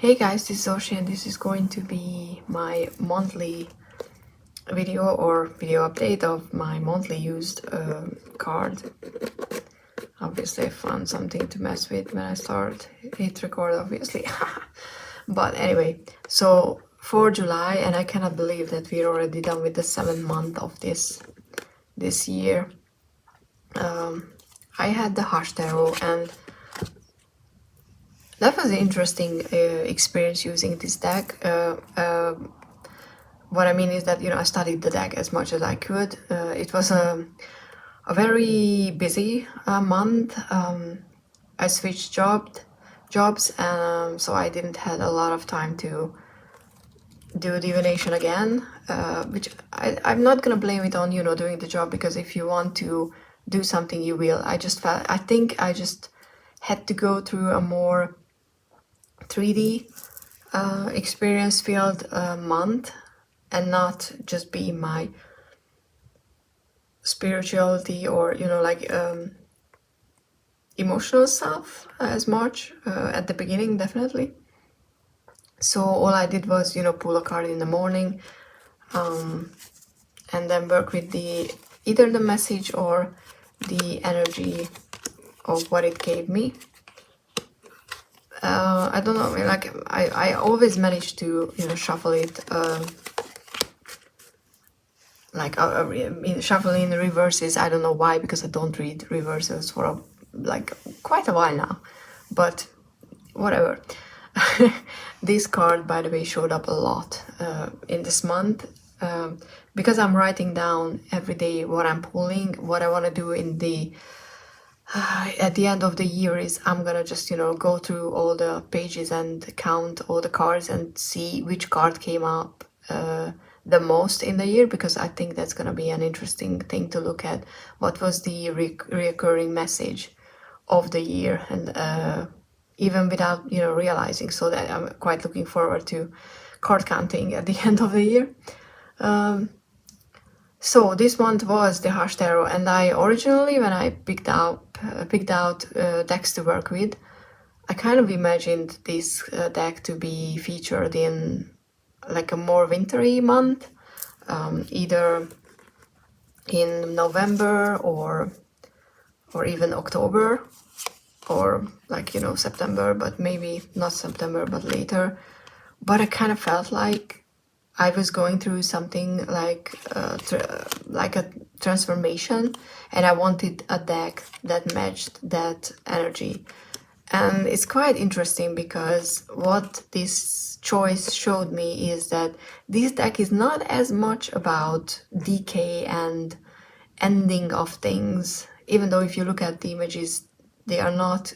Hey guys, this is Orsi and this is going to be my monthly video or video update of my monthly used card. Obviously I found something to mess with when I start hit record, obviously. But anyway, so for July, and I cannot believe that we're already done with the 7th month of this year. I had the Hash Tarot, and that was an interesting experience using this deck. What I mean is that, I studied the deck as much as I could. It was a very busy month. I switched jobs, and so I didn't had a lot of time to do divination again, which I'm not gonna blame it on, doing the job, because if you want to do something, you will. I think I just had to go through a more 3D experience filled month, and not just be my spirituality or emotional self as much at the beginning, definitely. So all I did was pull a card in the morning, and then work with either the message or the energy of what it gave me. I don't know, I always manage to shuffle it, shuffling the reverses. I don't know why, because I don't read reverses for quite a while now, but whatever. This card, by the way, showed up a lot in this month, because I'm writing down every day what I'm pulling. What I want to do at the end of the year is I'm gonna just go through all the pages and count all the cards and see which card came up the most in the year, because I think that's gonna be an interesting thing to look at. What was the recurring message of the year, and even without realizing. So that I'm quite looking forward to card counting at the end of the year. So this month was the Hash Tarot, and I originally, when I picked out decks to work with, I kind of imagined this deck to be featured in like a more wintry month, either in November or even October, or September, but maybe not September, but later. But I kind of felt like I was going through something like a transformation, and I wanted a deck that matched that energy. And it's quite interesting, because what this choice showed me is that this deck is not as much about decay and ending of things, even though if you look at the images, they are not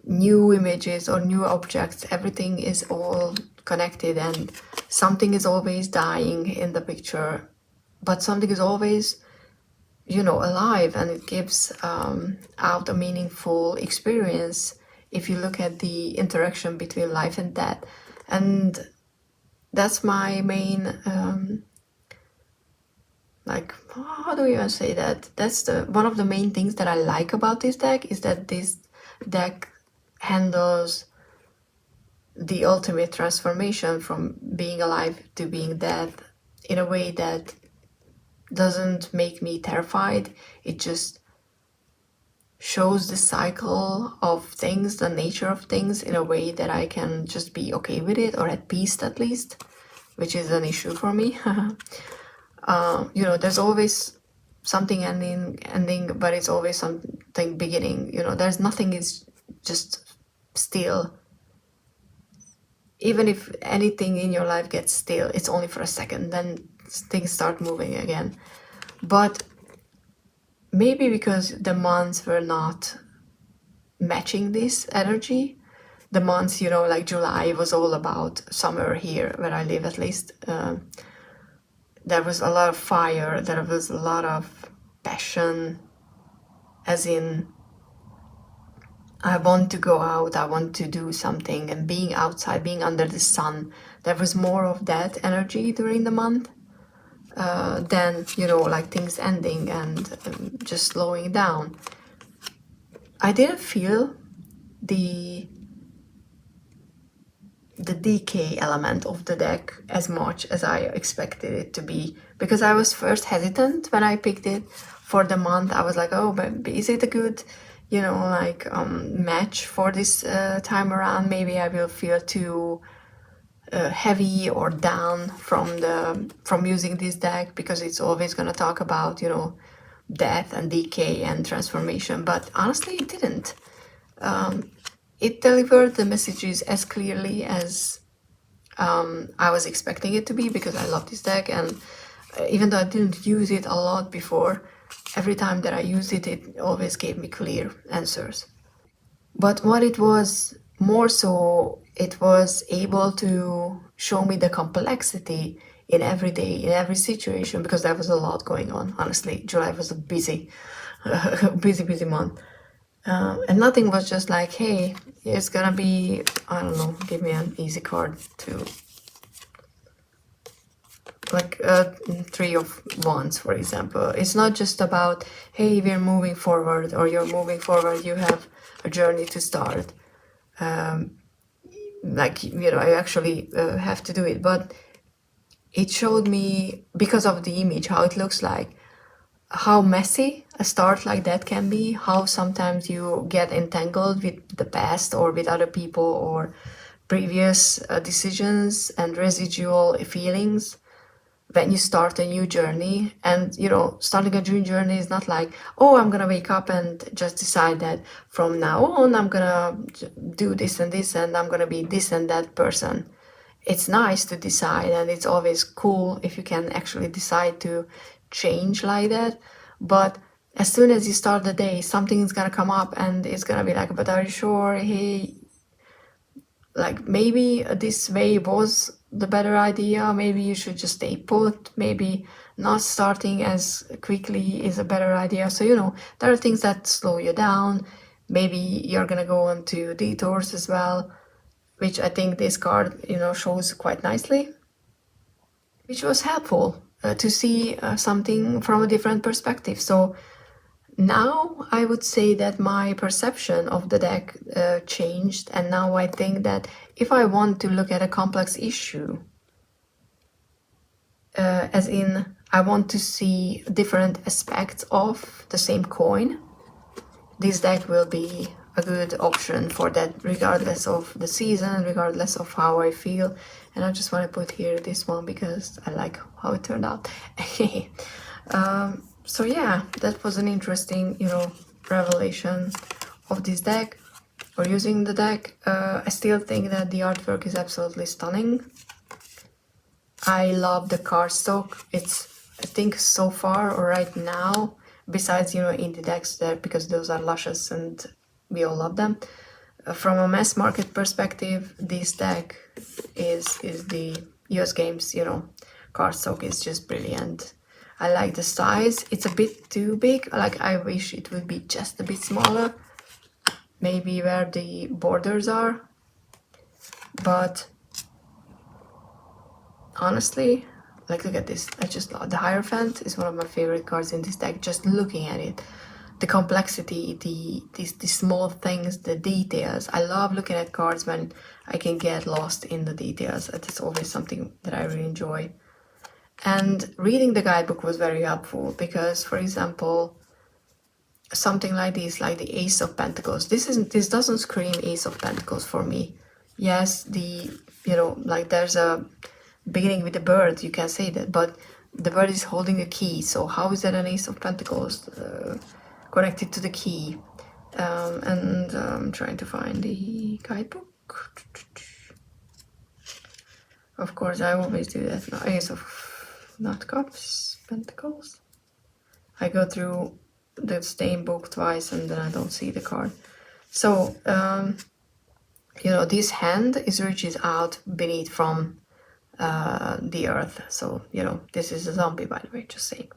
new images or new objects. Everything is all connected, and something is always dying in the picture, but something is always alive, and it gives out a meaningful experience if you look at the interaction between life and death. And that's my main how do you even say that? That's one of the main things that I like about this deck, is that this deck handles the ultimate transformation from being alive to being dead in a way that doesn't make me terrified. It just shows the cycle of things, the nature of things, in a way that I can just be okay with it, or at peace at least, which is an issue for me. There's always something ending, but it's always something beginning. There's nothing is just still. Even if anything in your life gets still, it's only for a second, then things start moving again. But maybe because the months were not matching this energy, the months, like July was all about summer here where I live, at least. There was a lot of fire, there was a lot of passion, as in I want to go out, I want to do something, and being outside, being under the sun, there was more of that energy during the month than, things ending and just slowing down. I didn't feel the the decay element of the deck as much as I expected it to be, because I was first hesitant when I picked it for the month. I was like, oh, but is it a good, like match for this time around? Maybe I will feel too heavy or down from using this deck, because it's always going to talk about death and decay and transformation. But honestly, it didn't. It delivered the messages as clearly as I was expecting it to be, because I love this deck, and even though I didn't use it a lot before, every time that I used it, it always gave me clear answers. But what it was more so, it was able to show me the complexity in every day, in every situation, because there was a lot going on. Honestly, July was a busy, busy month. And nothing was just like, hey, it's gonna be, I don't know, give me an easy card to, like Three of Wands, for example. It's not just about, hey, we're moving forward, or you're moving forward, you have a journey to start. I actually have to do it. But it showed me, because of the image, how it looks like, how messy a start like that can be, how sometimes you get entangled with the past or with other people or previous decisions and residual feelings when you start a new journey. And starting a new journey is not like, oh, I'm gonna wake up and just decide that from now on I'm gonna do this and this and I'm gonna be this and that person. It's nice to decide, and it's always cool if you can actually decide to change like that. But as soon as you start the day, something is gonna come up and it's gonna be like, but are you sure? Hey, like, maybe this way was the better idea. Maybe you should just stay put. Maybe not starting as quickly is a better idea. So there are things that slow you down. Maybe you're gonna go on to detours as well, which I think this card shows quite nicely, which was helpful to see something from a different perspective. So now I would say that my perception of the deck changed, and now I think that if I want to look at a complex issue, as in I want to see different aspects of the same coin, this deck will be a good option for that, regardless of the season, regardless of how I feel. And I just want to put here this one because I like how it turned out. So yeah, that was an interesting, revelation of this deck, or using the deck. I still think that the artwork is absolutely stunning. I love the cardstock. It's, I think so far or right now, besides indie decks there, because those are luscious and we all love them. From a mass market perspective, this deck is the US Games cardstock is just brilliant. I like the size. It's a bit too big. Like, I wish it would be just a bit smaller, maybe where the borders are. But honestly, like, look at this. I just love the Hierophant. Is one of my favorite cards in this deck. Just looking at it, the complexity, the small things, the details. I love looking at cards when I can get lost in the details. That's always something that I really enjoy. And reading the guidebook was very helpful, because, for example, something like this, like the Ace of Pentacles. This doesn't scream Ace of Pentacles for me. Yes, like, there's a beginning with the bird, you can say that, but the bird is holding a key. So how is that an Ace of Pentacles connected to the key? And I'm trying to find the guidebook. Of course, I always do that. No, Ace of not Cups, Pentacles. I go through the same book twice and then I don't see the card. So, this hand reaches out beneath from the earth. So, this is a zombie, by the way, just saying.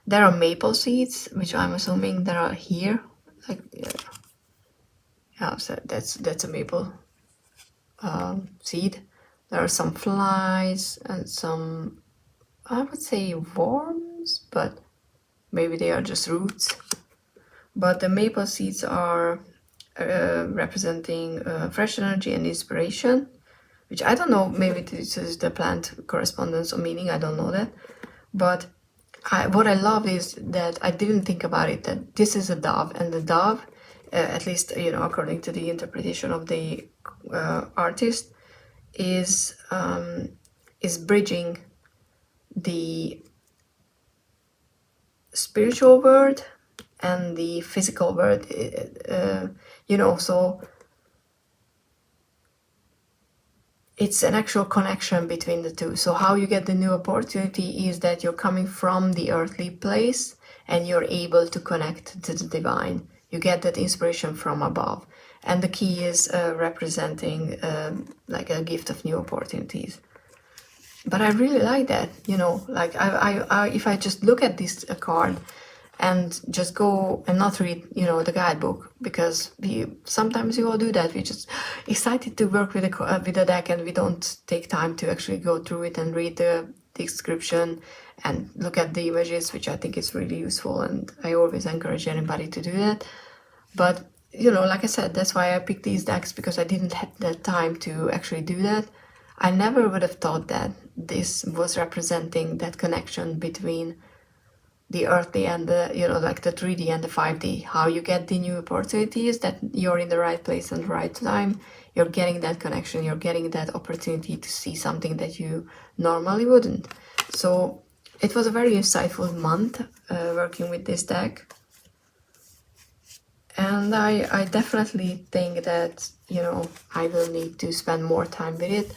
There are maple seeds, which I'm assuming there are here. Like, yeah, so that's a maple seed. There are some flies and some, I would say, worms, but maybe they are just roots. But the maple seeds are representing fresh energy and inspiration, which I don't know, maybe this is the plant correspondence or meaning, I don't know that. But what I love is that I didn't think about it, that this is a dove, and the dove, at least, according to the interpretation of the artist, is bridging the spiritual world and the physical world, so it's an actual connection between the two. So how you get the new opportunity is that you're coming from the earthly place and you're able to connect to the divine. You get that inspiration from above. And the key is representing like a gift of new opportunities. But I really like that, like I if I just look at this card and just go and not read, the guidebook, because sometimes we all do that. We're just excited to work with a deck and we don't take time to actually go through it and read the description and look at the images, which I think is really useful, and I always encourage anybody to do that. But, like I said, that's why I picked these decks, because I didn't have the time to actually do that. I never would have thought that this was representing that connection between the earthly and the, like the 3D and the 5D. How you get the new opportunities, that you're in the right place and right time. You're getting that connection. You're getting that opportunity to see something that you normally wouldn't. So it was a very insightful month working with this deck. And I definitely think that, I will need to spend more time with it,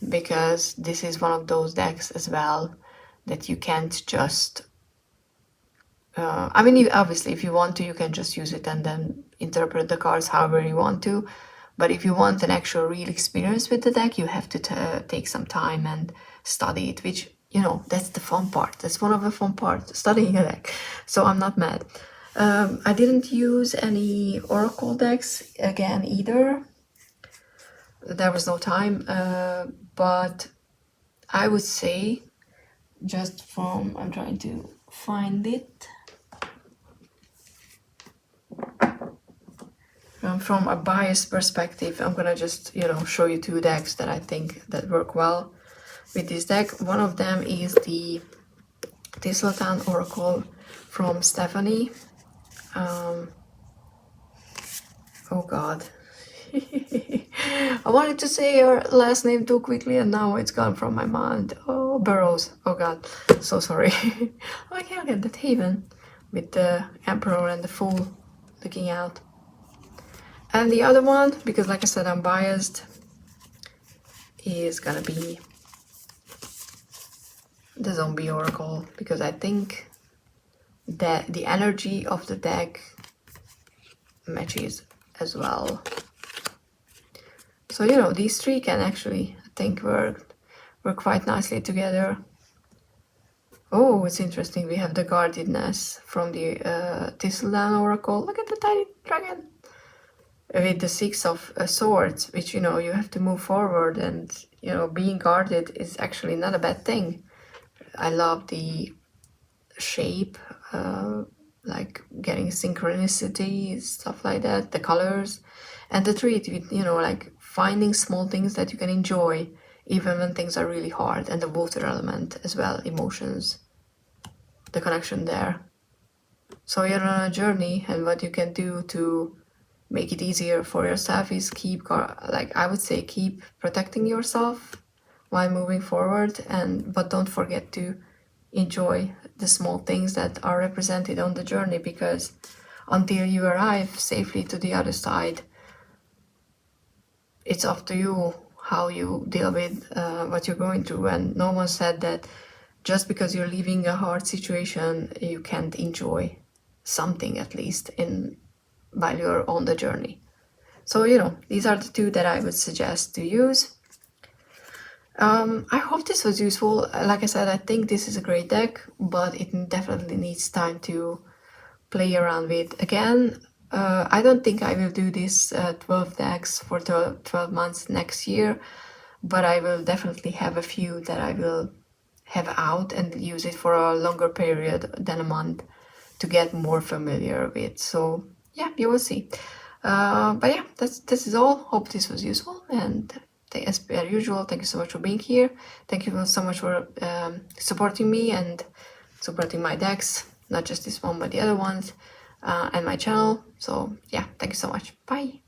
because this is one of those decks as well that you can't just obviously, if you want to, you can just use it and then interpret the cards however you want to. But if you want an actual real experience with the deck, you have to take some time and study it, which, that's the fun part. That's one of the fun parts, studying a deck. So I'm not mad. I didn't use any oracle decks again either. There was no time. But I would say, just from, I'm trying to find it. From a biased perspective, I'm gonna just, show you two decks that I think that work well with this deck. One of them is the Tislotan Oracle from Stephanie. Oh God. I wanted to say her last name too quickly and now it's gone from my mind. Oh, Burroughs. Oh God, so sorry. I can't get that Haven with the Emperor and the Fool looking out. And the other one, because like I said, I'm biased, is gonna be the Zombie Oracle, because I think that the energy of the deck matches as well. So, these three can actually, I think, work quite nicely together. Oh, it's interesting. We have the Guardedness from the Thistledown Oracle. Look at the tiny dragon. With the Six of Swords, which, you have to move forward, and, being guarded is actually not a bad thing. I love the shape, like getting synchronicity, stuff like that, the colors, and the treat with, like finding small things that you can enjoy even when things are really hard, and the water element as well, emotions, the connection there. So you're on a journey, and what you can do to make it easier for yourself is keep protecting yourself while moving forward, but don't forget to enjoy the small things that are represented on the journey, because until you arrive safely to the other side, it's up to you how you deal with what you're going through. And no one said that just because you're leaving a hard situation, you can't enjoy something, at least while you're on the journey. So, these are the two that I would suggest to use. I hope this was useful. Like I said, I think this is a great deck, but it definitely needs time to play around with. Again, I don't think I will do this 12 decks for 12 months next year, but I will definitely have a few that I will have out and use it for a longer period than a month to get more familiar with. So yeah, you will see. But yeah, this is all. Hope this was useful, and as per usual, thank you so much for being here. Thank you so much for supporting me and supporting my decks, not just this one but the other ones, and my channel. So yeah, thank you so much. Bye.